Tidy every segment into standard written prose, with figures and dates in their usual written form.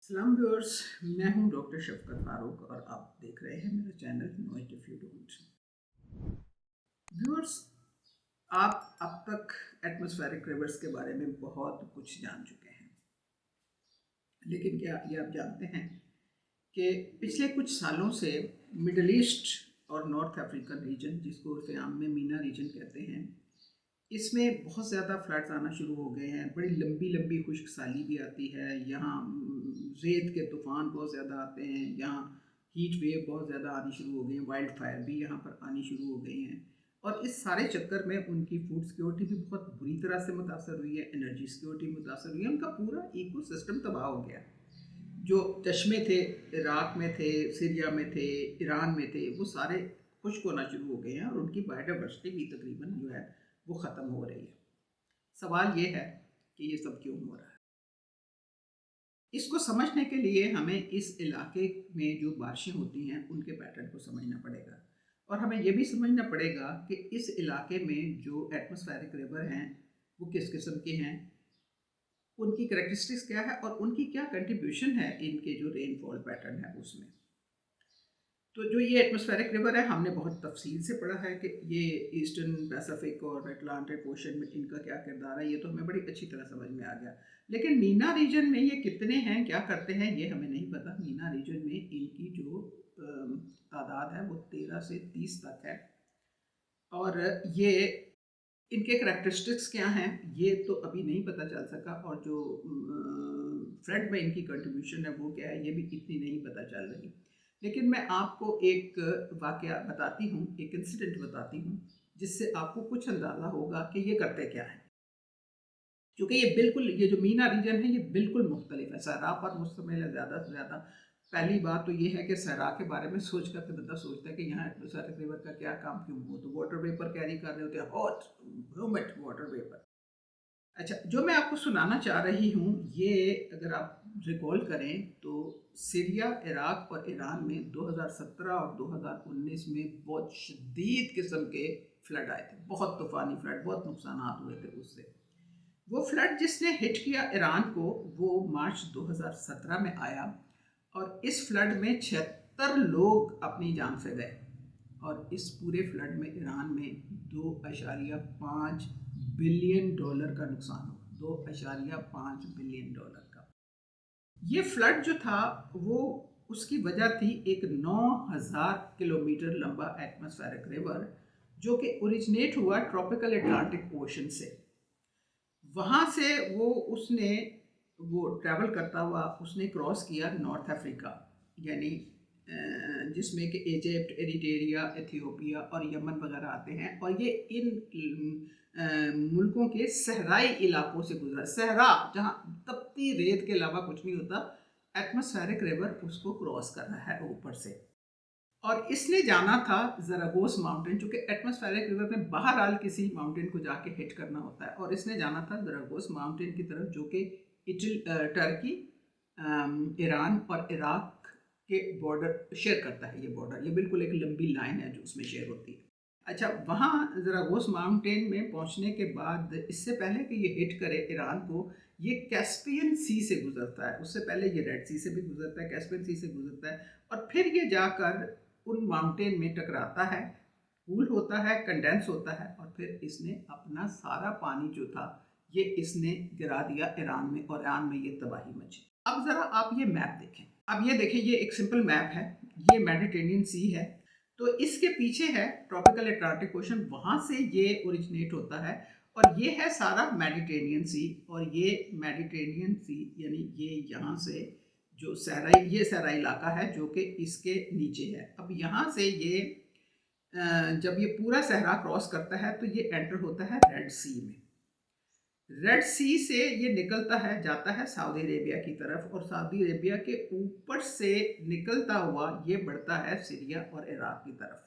सलाम व्यूअर्स। मैं हूं डॉक्टर शफकत फारूक और आप देख रहे हैं मेरा channel noise if you don't. Viewers, आप अब तक एटमॉस्फेरिक रिवर्स के बारे में बहुत कुछ जान चुके हैं, लेकिन क्या ये आप जानते हैं कि पिछले कुछ सालों से मिडल ईस्ट और नॉर्थ अफ्रीकन रीजन, जिसको उर्फ आम में मीना रीजन कहते हैं, इसमें बहुत ज़्यादा फ्लड्स आना शुरू हो गए हैं। बड़ी लंबी लंबी खुश्क साली भी आती है यहाँ। रेत के तूफ़ान बहुत ज़्यादा आते हैं यहाँ। हीट वेव बहुत ज़्यादा आनी शुरू हो गई हैं। वाइल्ड फायर भी यहाँ पर आनी शुरू हो गई हैं। और इस सारे चक्कर में उनकी फूड सिक्योरिटी भी बहुत बुरी तरह से मुतासर हुई है। एनर्जी सिक्योरिटी मुतासर हुई है। उनका पूरा इकोसिस्टम तबाह हो गया। जो चश्मे थे, इराक में थे, सीरिया में थे, ईरान में थे, वो सारे खुश्क होना शुरू हो गए हैं और उनकी बायोडाइवर्सिटी भी तकरीबन जो है वो ख़त्म हो रही है। सवाल ये है कि ये सब क्यों हो रहा है। इसको समझने के लिए हमें इस इलाके में जो बारिशें होती हैं उनके पैटर्न को समझना पड़ेगा, और हमें ये भी समझना पड़ेगा कि इस इलाके में जो एटमॉस्फेरिक रिवर हैं वो किस किस्म के हैं, उनकी करेक्टरिस्टिक्स क्या है और उनकी क्या कंट्रीब्यूशन है इनके जो रेनफॉल पैटर्न है उसमें। तो जो ये एटमॉस्फेरिक रिवर है, हमने बहुत तफसील से पढ़ा है कि ये ईस्टर्न पैसिफिक और अटलांटिक ओशन में इनका क्या किरदार है। ये तो हमें बड़ी अच्छी तरह समझ में आ गया, लेकिन मीना रीजन में ये कितने हैं, क्या करते हैं, ये हमें नहीं पता। मीना रीजन में इनकी जो तादाद है वो 13 से 30 तक है, और ये इनके करैक्टरिस्टिक्स क्या हैं ये तो अभी नहीं पता चल सका, और जो फ्लड में इनकी कंट्रीब्यूशन है वो क्या है ये भी इतनी नहीं पता चल रही। लेकिन मैं आपको एक वाकया बताती हूँ, एक इंसिडेंट बताती हूँ, जिससे आपको कुछ अंदाज़ा होगा कि ये करते क्या है। क्योंकि ये बिल्कुल, ये जो मीना रीजन है ये बिल्कुल मुख्तलिफ है सहरा पर मुश्तमिल है ज़्यादा से ज़्यादा। पहली बात तो ये है कि सहरा के बारे में सोच कर के बंदा सोचता है कि यहाँ एटमॉस्फेरिक रिवर का क्या काम, क्यों हो, तो वाटर वेपर कैरी कर रहे होते हैं, हॉट ह्यूमिड वाटर वेपर। अच्छा, जो मैं आपको सुनाना चाह रही हूँ ये अगर आप रिकॉल करें तो सीरिया, इराक और ईरान में 2017 और 2019 में बहुत शदीद किस्म के फ्लड आए थे। बहुत तूफ़ानी फ्लड, बहुत नुकसान हुए थे उससे। वो फ्लड जिसने हिट किया ईरान को, वो मार्च 2017 में आया, और इस फ्लड में 76 लोग अपनी जान से गए। और इस पूरे फ्लड में ईरान में 2.5 बिलियन डॉलर का नुकसान हुआ। 2.5 बिलियन डॉलर का ये फ्लड जो था वो, उसकी वजह थी एक 9000 किलोमीटर लंबा एटमॉस्फेरिक रिवर, जो कि ओरिजिनेट हुआ ट्रॉपिकल अटलांटिक ओशन से। वहाँ से उसने वो ट्रैवल करता हुआ उसने क्रॉस किया नॉर्थ अफ्रीका, यानी जिसमें कि इजिप्ट, एरिट्रिया, एथियोपिया और यमन वगैरह आते हैं, और ये इन मुल्कों के सहराई इलाकों से गुजरा। सहरा जहाँ तपती रेत के अलावा कुछ नहीं होता, एटमॉस्फेरिक रिवर उसको क्रॉस कर रहा है ऊपर से। और इसने जाना था ज़रागोस माउंटेन, चूँकि एटमॉस्फेरिक रिवर में बहरहाल किसी माउंटेन को जाके हिट करना होता है, और इसने जाना था ज़रागोस माउंटेन की तरफ, जो कि टर्की, ईरान और इराक के बॉर्डर शेयर करता है। ये बॉर्डर, ये बिल्कुल एक लंबी लाइन है जो उसमें शेयर होती है। अच्छा, वहाँ ज़रागोस माउंटेन में पहुँचने के बाद, इससे पहले कि ये हिट करे ईरान को, ये कैस्पियन सी से गुजरता है। उससे पहले ये रेड सी से भी गुजरता है, कैस्पियन सी से गुजरता है, और फिर ये जाकर उन माउंटेन में टकराता है, कूल होता है, कंडेंस होता है, और फिर इसने अपना सारा पानी जो था ये इसने गिरा दिया ईरान में, और ईरान में ये तबाही मची। अब ज़रा आप ये मैप देखें। अब ये देखें, ये एक सिंपल मैप है। ये मेडिटेरेनियन सी है, तो इसके पीछे है ट्रॉपिकल अटलांटिक ओशन, वहाँ से ये ओरिजिनेट होता है, और ये है सारा मेडिटेरेनियन सी। और ये मेडिटेरेनियन सी यानी ये यहाँ से जो सहराई, ये सहराई इलाका है जो कि इसके नीचे है। अब यहाँ से ये जब ये पूरा सहरा क्रॉस करता है तो ये एंटर होता है रेड सी में। रेड सी से ये निकलता है, जाता है सऊदी अरेबिया की तरफ, और सऊदी अरेबिया के ऊपर से निकलता हुआ ये बढ़ता है सीरिया और इराक की तरफ,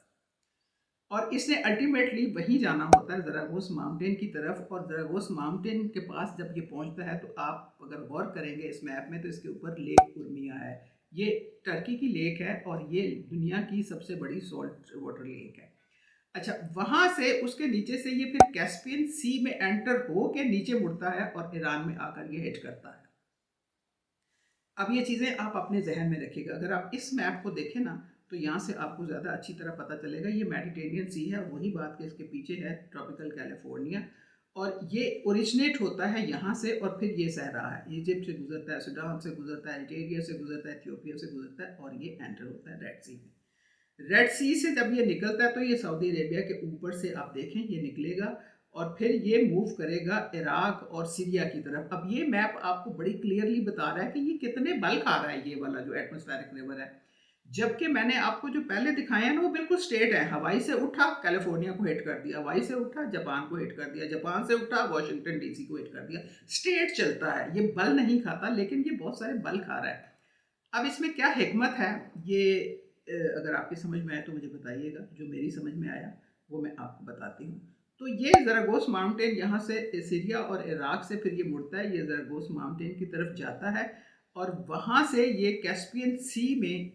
और इसने अल्टीमेटली वहीं जाना होता है ज़रागोस माउंटेन की तरफ। और ज़रागोस माउंटेन के पास जब ये पहुंचता है तो आप अगर गौर करेंगे इस मैप में तो इसके ऊपर लेक उर्मिया है। ये टर्की की लेक है और ये दुनिया की सबसे बड़ी सॉल्ट वाटर लेक है। अच्छा, वहाँ से उसके नीचे से ये फिर कैस्पियन सी में एंटर हो के नीचे मुड़ता है और ईरान में आकर ये हिट करता है। अब ये चीज़ें आप अपने जहन में रखिएगा। अगर आप इस मैप को देखें ना, तो यहाँ से आपको ज़्यादा अच्छी तरह पता चलेगा। ये मेडिटेरेनियन सी है, वही बात कि इसके पीछे है ट्रॉपिकल कैलिफोर्निया, और ये ओरिजिनेट होता है यहाँ से और फिर ये सहरा है, इजिप्ट से गुजरता है, सूडान से गुजरता है, अल्जीरिया से गुजरता है, एथियोपिया से गुजरता है, और ये एंटर होता है रेड सी में। रेड सी से जब ये निकलता है तो ये सऊदी अरेबिया के ऊपर से आप देखें ये निकलेगा और फिर ये मूव करेगा इराक और सीरिया की तरफ। अब ये मैप आपको बड़ी क्लियरली बता रहा है कि ये कितने बल्क आ रहा है, ये वाला जो एटमॉस्फेरिक रिवर है। जबकि मैंने आपको जो पहले दिखाया ना वो बिल्कुल स्ट्रेट है, हवाई से उठा कैलिफोर्निया को हिट कर दिया, हवाई से उठा जापान को हिट कर दिया, जापान से उठा वाशिंगटन डीसी को हिट कर दिया, स्ट्रेट चलता है, ये बल नहीं खाता, लेकिन ये बहुत सारे बल खा रहा है। अब इसमें क्या हिकमत है, ये अगर आपकी समझ में आए तो मुझे बताइएगा, जो मेरी समझ में आया वो मैं आपको बताती हूँ। तो ये ज़रागोस माउंटेन यहाँ से सीरिया और इराक से फिर ये मुड़ता है, ये ज़रागोस माउंटेन की तरफ जाता है और वहाँ से ये कैस्पियन सी में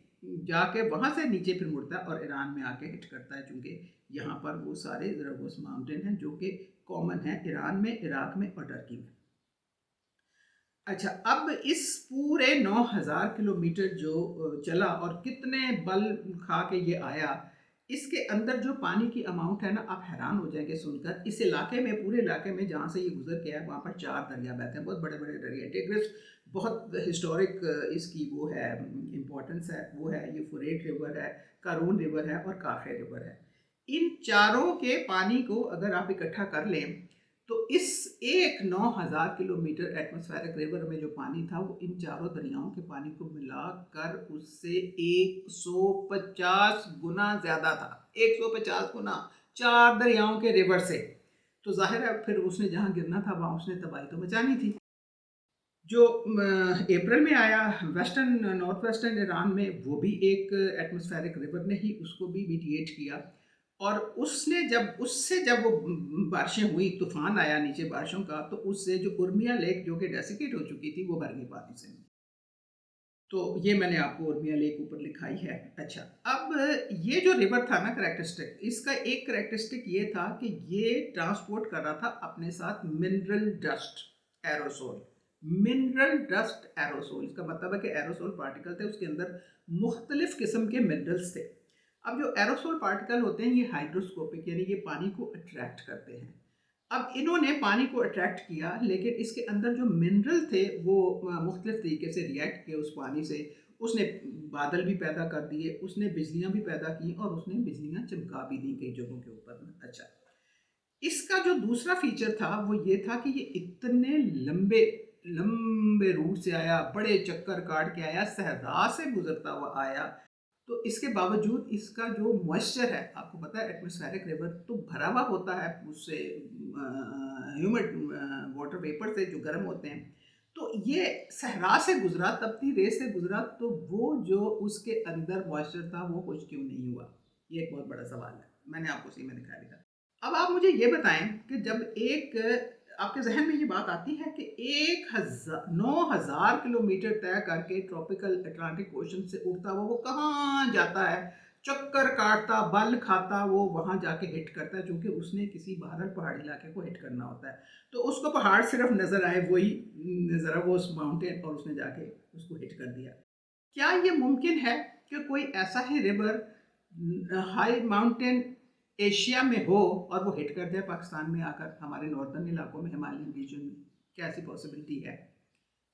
जाके वहाँ से नीचे फिर मुड़ता है और ईरान में आके हिट करता है, चूँकि यहाँ पर वो सारे ज़रागोस माउंटेन हैं जो कि कॉमन हैं ईरान में, इराक में और टर्की में। अच्छा, अब इस पूरे 9000 किलोमीटर जो चला और कितने बल खा के ये आया, इसके अंदर जो पानी की अमाउंट है ना, आप हैरान हो जाएंगे सुनकर। इस इलाके में, पूरे इलाके में जहाँ से ये गुजर के आया, वहाँ पर 4 दरिया बहते हैं, बहुत बड़े बड़े दरिया। टिग्रिस बहुत हिस्टोरिक इसकी वो है, इम्पोर्टेंस है, वो है, ये फुरेट रिवर है, कारून रिवर है और काखे रिवर है। इन चारों के पानी को अगर आप इकट्ठा कर लें तो इस एक 9000 किलोमीटर एटमॉस्फेरिक रिवर में जो पानी था वो इन चारों दरियाओं के पानी को मिलाकर उससे 150 गुना ज़्यादा था। 150 गुना 4 दरियाओं के रिवर से। तो जाहिर है फिर उसने जहाँ गिरना था वहाँ उसने तबाही तो मचानी थी। जो अप्रैल में आया वेस्टर्न नॉर्थ वेस्टर्न ईरान में, वो भी एक एटमॉस्फेरिक रिवर ने ही उसको भी मीडिएट किया। और उसने जब वो बारिशें हुई, तूफान आया नीचे बारिशों का, तो उससे जो उर्मिया लेक जो कि डेसिकेट हो चुकी थी वो भर गई पानी से। तो ये मैंने आपको उर्मिया लेक ऊपर लिखाई है। अच्छा, अब ये जो रिवर था ना करेक्टरिस्टिक, इसका एक करेक्टरिस्टिक ये था कि ये ट्रांसपोर्ट कर रहा था अपने साथ mineral dust aerosol. Mineral dust aerosol, इसका मतलब है कि एरोसोल पार्टिकल थे, उसके अंदर मुख्तलिफ किस्म के मिनरल्स थे। अब जो एरोसोल पार्टिकल होते हैं ये हाइड्रोस्कोपिक, यानी ये पानी को अट्रैक्ट करते हैं। अब इन्होंने पानी को अट्रैक्ट किया, लेकिन इसके अंदर जो मिनरल थे वो मुख्तलिफ तरीके से रिएक्ट किए उस पानी से। उसने बादल भी पैदा कर दिए, उसने बिजलियाँ भी पैदा की और उसने बिजलियाँ चमका भी दी कई जगहों के ऊपर में। अच्छा, इसका जो दूसरा फीचर था वो ये था कि ये इतने लंबे लंबे रूट से आया, बड़े चक्कर काट के आया, सहरा से गुजरता हुआ आया। तो इसके बावजूद इसका जो मॉइस्चर है, आपको पता है एटमॉस्फेरिक रिवर तो भरा हुआ होता है उससे, ह्यूमिड वाटर वेपर से जो गर्म होते हैं। तो ये सहरा से गुजरा, तपती रेत से गुजरा, तो वो जो उसके अंदर मॉइस्चर था वो कुछ क्यों नहीं हुआ, ये एक बहुत बड़ा सवाल है। मैंने आपको उसी में दिखा दिया। अब आप मुझे ये बताएं कि जब एक आपके जहन में ये बात आती है कि 9000 किलोमीटर तय करके ट्रॉपिकल अटलांटिक ओशन से उड़ता हुआ वो कहाँ जाता है, चक्कर काटता, बल खाता, वो वहाँ जाके हिट करता है, क्योंकि उसने किसी बहरहाल पहाड़ी इलाके को हिट करना होता है। तो उसको पहाड़ सिर्फ नज़र आए, वही नज़र वो उस माउंटेन, और उसने जाके उसको हिट कर दिया। क्या ये मुमकिन है कि कोई ऐसा ही रिवर हाई माउंटेन एशिया में हो और वो हिट कर दे पाकिस्तान में आकर, हमारे नॉर्दर्न इलाकों में, हिमालयन रीजन में? क्या ऐसी पॉसिबिलिटी है?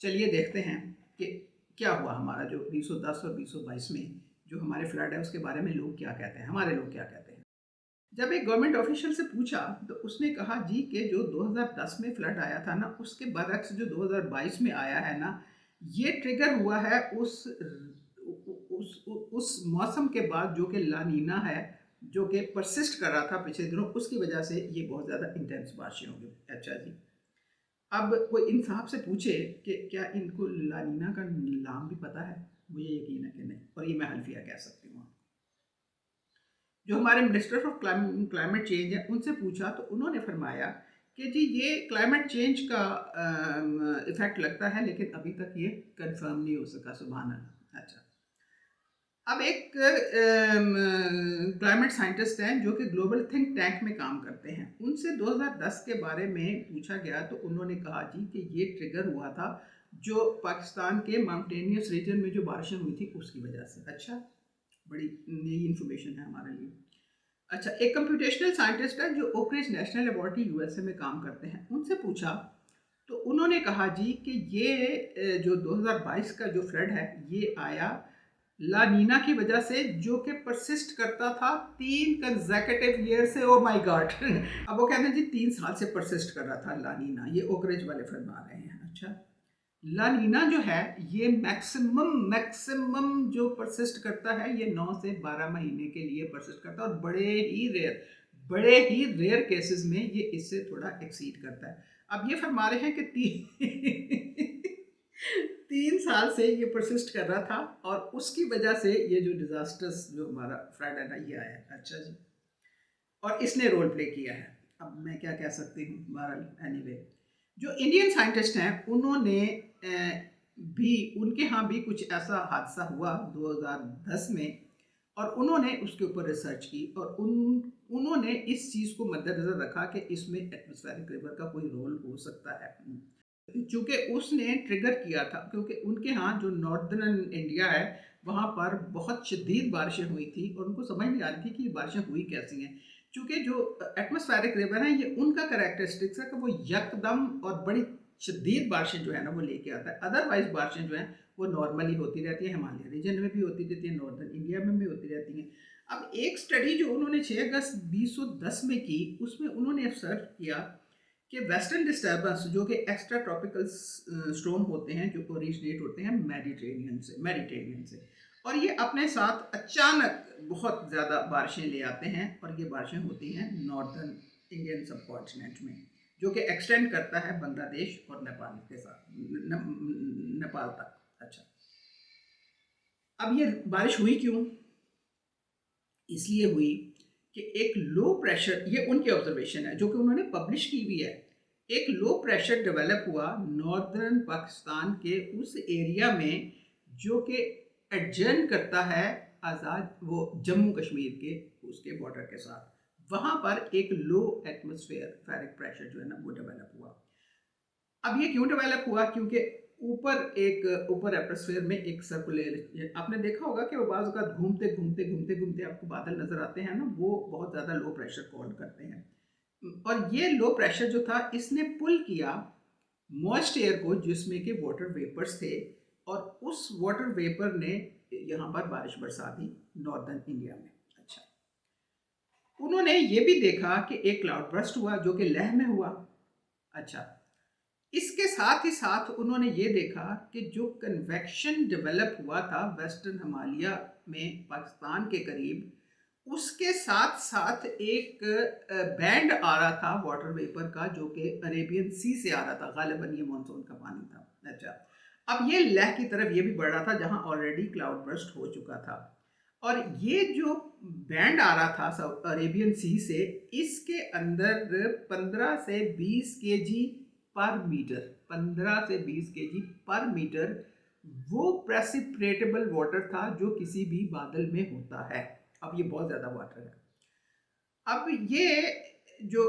चलिए देखते हैं कि क्या हुआ हमारा जो 2010 और 2022 में जो हमारे फ्लड है उसके बारे में लोग क्या कहते हैं, हमारे लोग क्या कहते हैं। जब एक गवर्नमेंट ऑफिशियल से पूछा तो उसने कहा जी कि जो 2010 में फ्लड आया था ना, उसके बरक्स जो 2022 में आया है ना, ये ट्रिगर हुआ है उस मौसम के बाद जो कि लानीना है, जो कि परसिस्ट कर रहा था पिछले दिनों, उसकी वजह से ये बहुत ज़्यादा इंटेंस बारिशें होंगी। अच्छा जी, अब कोई इंसाफ से पूछे कि क्या इनको लानीना का नाम भी पता है? मुझे यकीन है कि नहीं, और ये मैं हल्फिया कह सकती हूँ। जो हमारे मिनिस्टर ऑफ क्लाइमेट चेंज है उनसे पूछा तो उन्होंने फरमाया कि जी ये क्लाइमेट चेंज का इफ़ेक्ट लगता है, लेकिन अभी तक ये कंफर्म नहीं हो सका। सुभान अल्लाह। अच्छा, अब एक क्लाइमेट साइंटिस्ट हैं जो कि ग्लोबल थिंक टैंक में काम करते हैं, उनसे 2010 के बारे में पूछा गया तो उन्होंने कहा जी कि ये ट्रिगर हुआ था जो पाकिस्तान के माउंटेनियस रीजन में जो बारिशें हुई थी उसकी वजह से। अच्छा, बड़ी नई इन्फॉर्मेशन है हमारे लिए। अच्छा, एक कंप्यूटेशनल साइंटिस्ट है जो Oak Ridge national laboratory USA में काम करते हैं, उनसे पूछा तो उन्होंने कहा जी कि ये जो 2022 का जो फ्लड है ये आया ला नीना की वजह से, जो कि परसिस्ट करता था 3 कंसेक्यूटिव ईयर से। ओ माय गॉड अब वो कहते हैं जी 3 साल से परसिस्ट कर रहा था ला नीना, ये ओकरेज वाले फरमा रहे हैं। अच्छा, ला नीना जो है ये मैक्सिमम मैक्सिमम जो परसिस्ट करता है ये 9 से 12 महीने के लिए परसिस्ट करता है, और बड़े ही रेयर केसेस में ये इससे थोड़ा एक्सीड करता है। अब ये फरमा रहे हैं कि 3 साल से ये परसिस्ट कर रहा था और उसकी वजह से ये जो डिजास्टर्स जो हमारा फ्लड है ना ये आया। अच्छा जी, और इसने रोल प्ले किया है। अब मैं क्या कह सकती हूँ, बहरहाल एनीवे जो इंडियन साइंटिस्ट हैं उन्होंने भी, उनके यहाँ भी कुछ ऐसा हादसा हुआ 2010 में, और उन्होंने उसके ऊपर रिसर्च की और उन्होंने इस चीज़ को मद्देनज़र रखा कि इसमें एटमॉस्फेरिक रिवर का कोई रोल हो सकता है, चूँकि उसने ट्रिगर किया था क्योंकि उनके यहाँ जो नॉर्दर्न इंडिया है वहाँ पर बहुत शदीद बारिशें हुई थी और उनको समझ नहीं आ रही थी कि ये बारिशें हुई कैसी हैं, चूँकि जो एटमॉस्फेरिक रिवर है ये उनका कैरेक्टरिस्टिक्स है कि वो यकदम और बड़ी शदीद बारिशें जो है ना वो लेके आता है। अदरवाइज बारिशें जो हैं वो नॉर्मली होती रहती है, हिमालय रीजन में भी होती रहती है, नॉर्दर्न इंडिया में भी होती रहती हैं। अब एक स्टडी जो उन्होंने 6 अगस्त 2010 में की उसमें उन्होंने ऑब्जर्व किया कि वेस्टर्न डिस्टर्बेंस जो कि एक्स्ट्रा ट्रॉपिकल स्टॉर्म होते हैं जो ओरिजिनेट होते हैं मेडिटेरियन से, और ये अपने साथ अचानक बहुत ज़्यादा बारिशें ले आते हैं, और ये बारिशें होती हैं नॉर्दर्न इंडियन सब कॉन्टिनेंट में जो कि एक्सटेंड करता है बांग्लादेश और नेपाल के साथ नेपाल तक। अच्छा, अब ये बारिश हुई क्यों? इसलिए हुई कि एक लो प्रेशर, ये उनकी ऑब्जर्वेशन है जो कि उन्होंने पब्लिश की भी है, एक लो प्रेशर डेवलप हुआ नॉर्दर्न पाकिस्तान के उस एरिया में जो कि एडजर्न करता है आज़ाद वो जम्मू कश्मीर के उसके बॉर्डर के साथ, वहाँ पर एक लो एटमॉस्फेरिक प्रेशर जो है ना वो डेवलप हुआ। अब ये क्यों डेवलप हुआ? क्योंकि ऊपर एटमॉस्फेयर में एक सर्कुलर, आपने देखा होगा कि वो बाज़ औक़ात घूमते घूमते घूमते घूमते आपको बादल नज़र आते हैं ना, वो बहुत ज़्यादा लो प्रेशर कॉल करते हैं, और ये लो प्रेशर जो था इसने पुल किया मॉइस्ट एयर को जिसमें कि वाटर वेपर्स थे, और उस वाटर वेपर ने यहाँ पर बारिश बरसा दी नॉर्दर्न इंडिया में। अच्छा, उन्होंने ये भी देखा कि एक क्लाउड बर्स्ट हुआ जो कि लेह में हुआ। अच्छा, इसके साथ ही साथ उन्होंने ये देखा कि जो कन्वेक्शन डेवलप हुआ था वेस्टर्न हिमालय में पाकिस्तान के करीब, उसके साथ साथ एक बैंड आ रहा था वाटर वेपर का जो कि अरेबियन सी से आ रहा था, गालिबन ये मानसून का पानी था। अच्छा, अब ये लेह की तरफ ये भी बढ़ रहा था जहां ऑलरेडी क्लाउड बर्स्ट हो चुका था, और ये जो बैंड आ रहा था अरेबियन सी से, इसके अंदर 15 से 20 केजी पर मीटर, 15 से 20 केजी पर मीटर वो प्रेसिपिटेबल वाटर था जो किसी भी बादल में होता है। अब ये बहुत ज़्यादा वाटर है। अब ये जो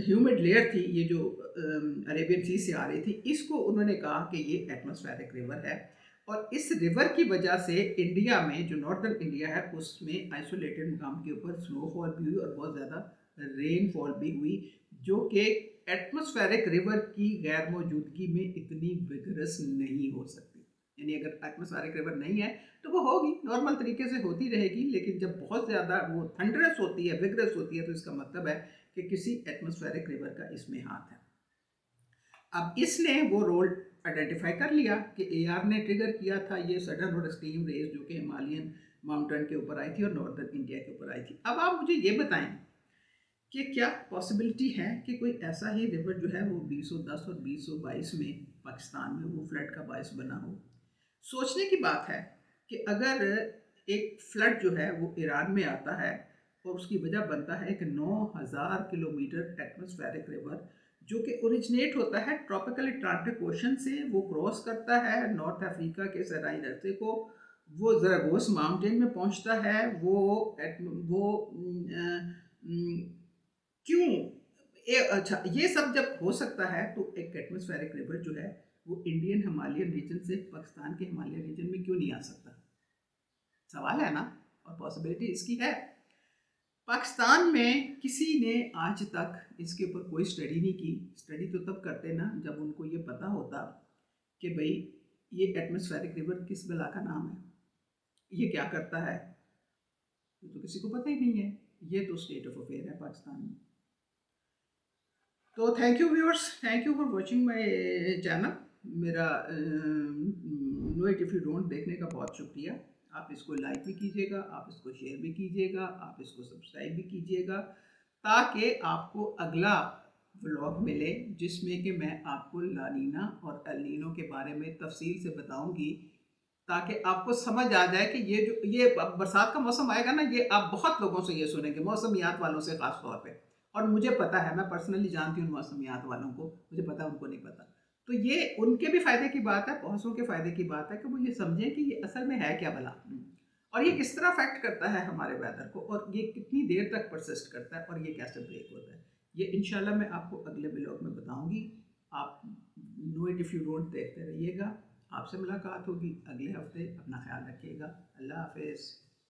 ह्यूमिड लेयर थी, ये जो अरेबियन सी से आ रही थी, इसको उन्होंने कहा कि ये एटमॉस्फेरिक रिवर है, और इस रिवर की वजह से इंडिया में जो नॉर्दर्न इंडिया है उसमें आइसोलेटेड मकाम के ऊपर स्नोफॉल भी हुई और बहुत ज़्यादा रेनफॉल भी हुई, जो कि एटमॉस्फेरिक रिवर की गैर मौजूदगी में इतनी विगरस नहीं हो सकती। यानी अगर एटमॉस्फेरिक रिवर नहीं है तो वो होगी, नॉर्मल तरीके से होती रहेगी, लेकिन जब बहुत ज़्यादा वो थंडरस होती है, विगरस होती है, तो इसका मतलब है कि किसी एटमॉस्फेरिक रिवर का इसमें हाथ है। अब इसने वो रोल आइडेंटिफाई कर लिया कि एआर ने ट्रिगर किया था ये सडन और एक्सट्रीम रेज जो कि हिमालयन माउंटेन के ऊपर आई थी और नॉर्दर्न इंडिया के ऊपर आई थी। अब आप मुझे ये बताएं कि क्या पॉसिबिलिटी है कि कोई ऐसा ही रिवर जो है वो 2010 और 2022 में पाकिस्तान में वो फ्लड का बायस बना हो? सोचने की बात है कि अगर एक फ्लड जो है वो ईरान में आता है और उसकी वजह बनता है एक 9000 किलोमीटर एटमॉस्फेरिक रिवर जो कि ओरिजिनेट होता है ट्रॉपिकल अटलांटिक ओशन से, वो क्रॉस करता है नॉर्थ अफ्रीका के सराई रास्ते को, वो ज़रागोस माउंटेन में पहुंचता है, क्यों अच्छा ये सब जब हो सकता है तो एक एटमॉस्फेरिक रिवर जो है वो इंडियन हिमालयन रीजन से पाकिस्तान के हिमालयन रीजन में क्यों नहीं आ सकता? सवाल है ना, और पॉसिबिलिटी इसकी है। पाकिस्तान में किसी ने आज तक इसके ऊपर कोई स्टडी नहीं की। स्टडी तो तब करते ना जब उनको ये पता होता कि भाई ये एटमॉस्फेरिक रिवर किस बला का नाम है, ये क्या करता है, ये तो किसी को पता ही नहीं है। ये तो स्टेट ऑफ अफेयर है पाकिस्तान में। तो thank you viewers, thank you for watching my channel. मेरा know it if you don't देखने का बहुत शुक्रिया। आप इसको लाइक भी कीजिएगा, आप इसको शेयर भी कीजिएगा, आप इसको सब्सक्राइब भी कीजिएगा, ताकि आपको अगला व्लॉग मिले जिसमें कि मैं आपको ला नीना और एल नीनो के बारे में तफसील से बताऊंगी, ताकि आपको समझ आ जाए कि ये बरसात का मौसम आएगा ना, ये आप बहुत लोगों से ये सुनेंगे, मौसमियात वालों से ख़ास तौर पे। और मुझे पता है, मैं पर्सनली जानती हूँ मौसमियात वालों को, मुझे पता है उनको नहीं पता। तो ये उनके भी फ़ायदे की बात है, बहुतों के फ़ायदे की बात है कि वो ये समझें कि ये असल में है क्या भला, और ये किस तरह अफेक्ट करता है हमारे वेदर को, और ये कितनी देर तक परसिस्ट करता है, और ये कैसे ब्रेक होता है। ये इंशाल्लाह मैं आपको अगले व्लॉग में बताऊंगी। आप know it if you don't देखते रहिएगा। आपसे मुलाकात होगी अगले हफ्ते। अपना ख्याल रखिएगा। अल्लाह हाफिज़।